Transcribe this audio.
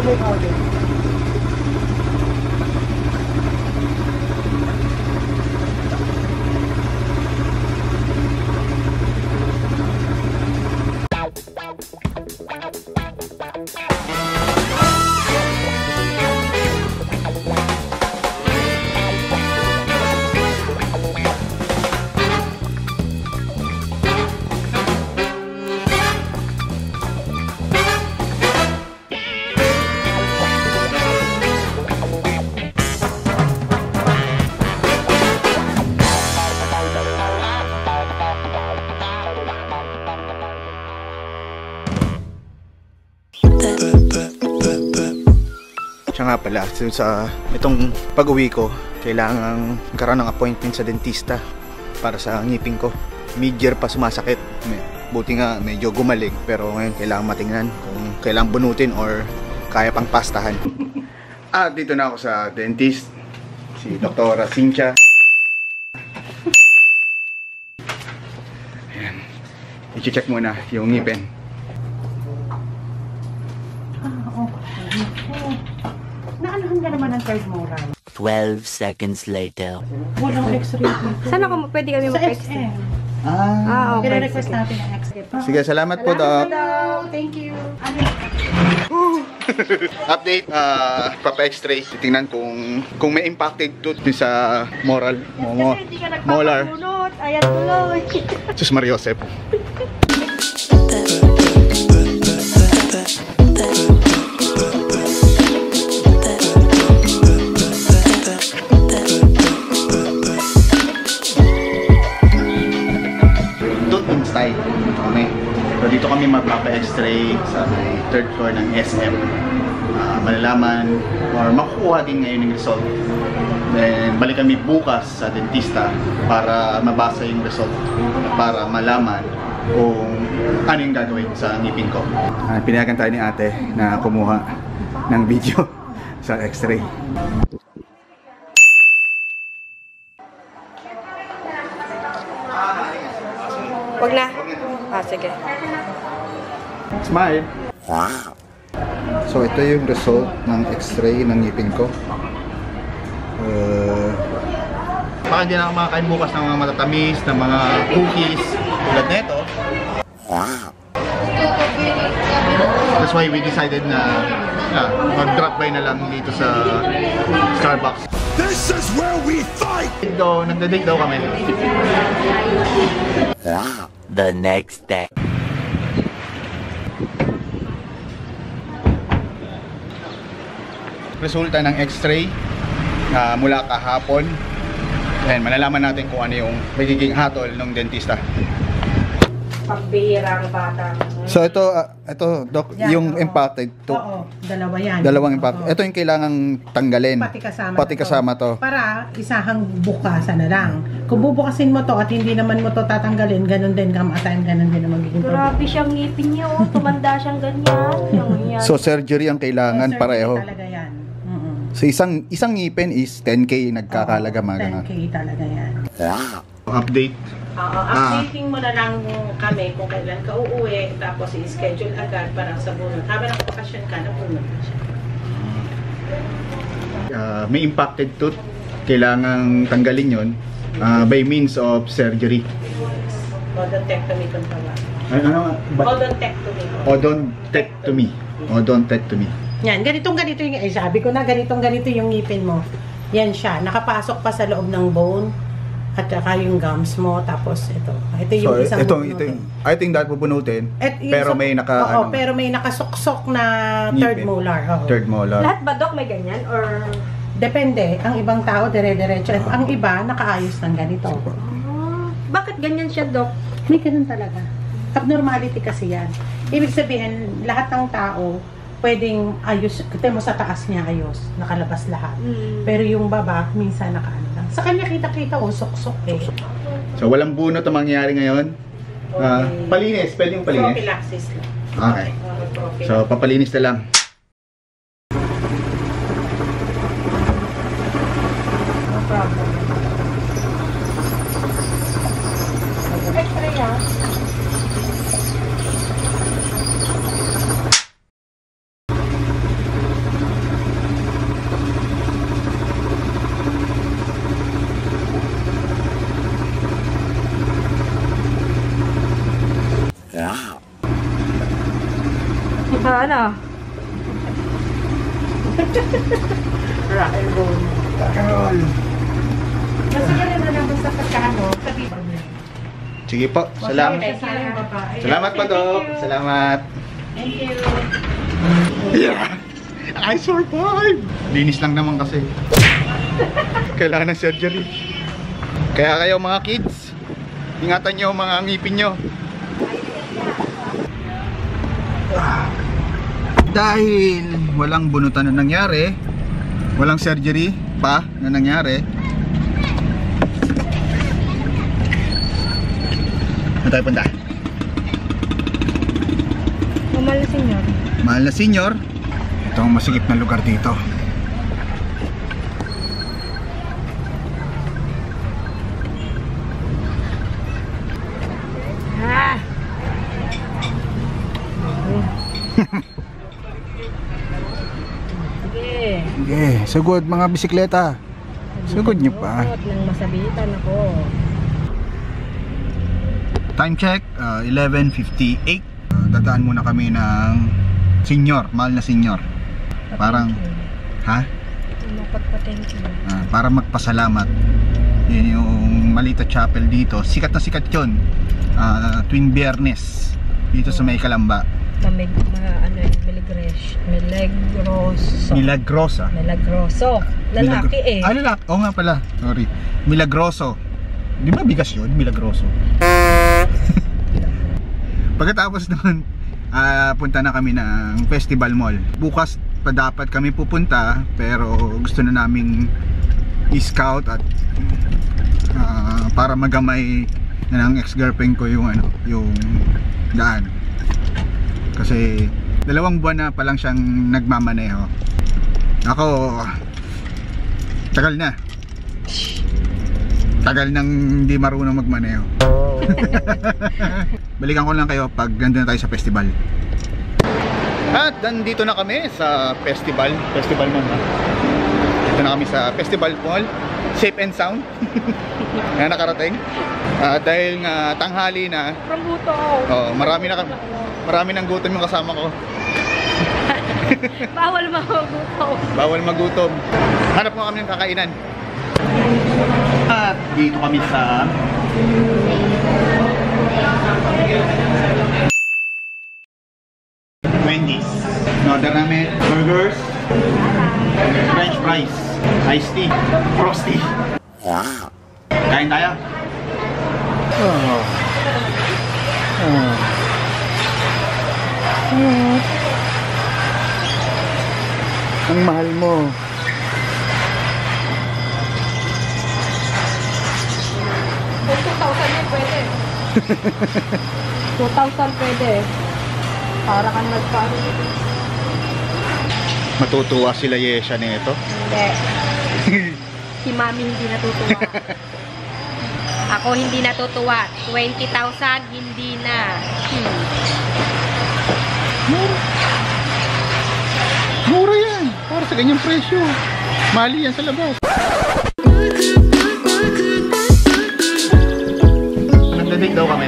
turmeric powder. Siya nga pala, sa itong pag-uwi ko, kailangan karoon ng appointment sa dentista para sa ngipin ko. Mid-year pa sumasakit. Buti nga medyo gumaling, pero ngayon kailangan matingnan kung kailangan bunutin or kaya pang pastahan. Dito na ako sa dentist, si Dr. Cynthia. Ayan. I-check muna yung ngipin. Naanahan ka naman ng third molar. 12 seconds later. Walang x-ray dito. Saan ako pwede kami mag-x-ray? Okay. Okay. Request natin ang x-ray. Sige, salamat po, Doc. Thank you. Update, papa-x-ray. Titingnan kung may impacted tooth sa molar. Kasi hindi ka nagpapabunot. Ayan tuloy. Sus Mariosep. So dito kami magpapa-x-ray sa third floor ng SM. Malalaman or makukuha din ngayon yung result. Then balik kami bukas sa dentista para mabasa yung result, para malaman kung ano yung gagawin sa ngipin ko. Pinayagan tayo ni ate na kumuha ng video sa x-ray. Wag na. Sige. Smile. Wow. So ito yung result ng x-ray ng ngipin ko. Baka hindi na ako makakain bukas ng mga matatamis, ng mga cookies tulad nito. Wow. That's why we decided na mag-drop by na lang dito sa Starbucks. This is where we fight! Nagda-date daw kami. Wow. The next day. Resulta ng x-ray mula kahapon. Ayan, malalaman natin kung ano yung magiging hatol ng dentista. Pagbihirang bata. So ito Doc, Yan, yung impacted to. Oo, dalawa yan. Dalawang impact. Ito yung kailangang tanggalin. Pati kasama to. Para isahang bukasan na lang. Kung bubukasin mo to at hindi naman mo to tatanggalin, ganun din kamatayan, ganun din ang magiging problem. Grabe siyang ngipin niya, oh. Tumanda siyang ganyan. So surgery ang kailangan pareho. Talaga yan. So isang ngipin is 10K nagkakalaga mga ganun. 10K talaga yan. Wow. Update. Updating mo na lang kami kung kailan ka uuwi, tapos i-schedule agad para sa bunot. Habang nakapakasyon ka, nabunot na siya. May impacted tooth, kailangang tanggalin yon by means of surgery. Odontectomy kung tawag. Odontectomy. Odontectomy. Yan, ganito yung, sabi ko na ganito yung ngipin mo. Yan siya, nakapasok pa sa loob ng bone. At saka yung gums mo, tapos ito yung isang I think that bubunutin, pero may pero may nakasuksok na third molar. Third molar. Lahat ba, Doc, may ganyan? Or depende, ang ibang tao dire-diretso. Ang iba nakaayos ng ganito. Bakit ganyan siya, Doc? May ganun talaga. Abnormality kasi yan. Ibig sabihin, lahat ng tao pwedeng ayos, kita mo sa taas niya ayos, nakalabas lahat. Pero yung baba, minsan nakaano lang. Sa kanya kita-kita, sok-sok eh. So walang bunot ang mangyayari ngayon. Okay. Palinis, pwede yung palinis? Prophylaxis lang. Okay. So papalinis na lang. No problem. X-ray yan. Ano? Rock and roll. Basta ganun na lang basta pagkano, sabi mo. Sige po, salamat. Salamat po, Dok. Salamat. Thank you. Yeah! I survived! Linis lang naman kasi. Kailangan ng surgery. Kaya kayo mga kids, ingatan nyo mga ngipin nyo. Dahil walang bunutan na nangyari, walang surgery pa na nangyari, saan tayo punta? Mahal na senyor. Mahal na senyor, ito ang masigip na lugar dito. Ah! Sige. Sige, sugod mga bisikleta. Sugod nyo pa. Nang masabitan ako. Time check, 11:58. Dadaan muna kami ng senyor, mahal na senyor. Parang, ha? Lumukot pa, thank you. Para magpasalamat. Yan yung Malita Chapel dito. Sikat na sikat yun. Tuwing Biyernes. Dito sa May Kalamba. Milagroso. Milagrosa. Milagroso. Lalaki eh. Lalaki. Oo nga pala. Sorry. Milagroso. Di ba bigas yun? Milagroso. Pagkatapos naman, punta na kami ng Festival Mall. Bukas pa dapat kami pupunta, pero gusto na naming i-scout at para magamay na ng ex-girlfriend ko yung yung daan. Kasi 2 buwan na pa lang siyang nagmamaneho. Ako, tagal nang hindi marunong magmaneho. Balikan ko lang kayo pag nandun na tayo sa festival. At nandito na kami sa festival mall. Dito na kami sa Festival Mall. Safe and sound na nakarating. Dahil nga tanghali na. From buto. Marami nang gutom yung kasama ko. Bawal magutom. Bawal magutom. Hanap mo kami ng kakainan. At dito kami sa Wendy's. Order namin burgers, french fries, iced tea, frosty. Kain tayo. Ang mahal mo. Kung 2,000 yun, pwede. 2,000 pwede. Para ka nagpaano dito. Matutuwa sila Yesha nito. Hindi. Si Mami hindi natutuwa. Ako hindi natutuwa. 20,000 hindi na. Mura yan. Para sa ganyang presyo. Mali yan sa labas. Nagdating daw kami.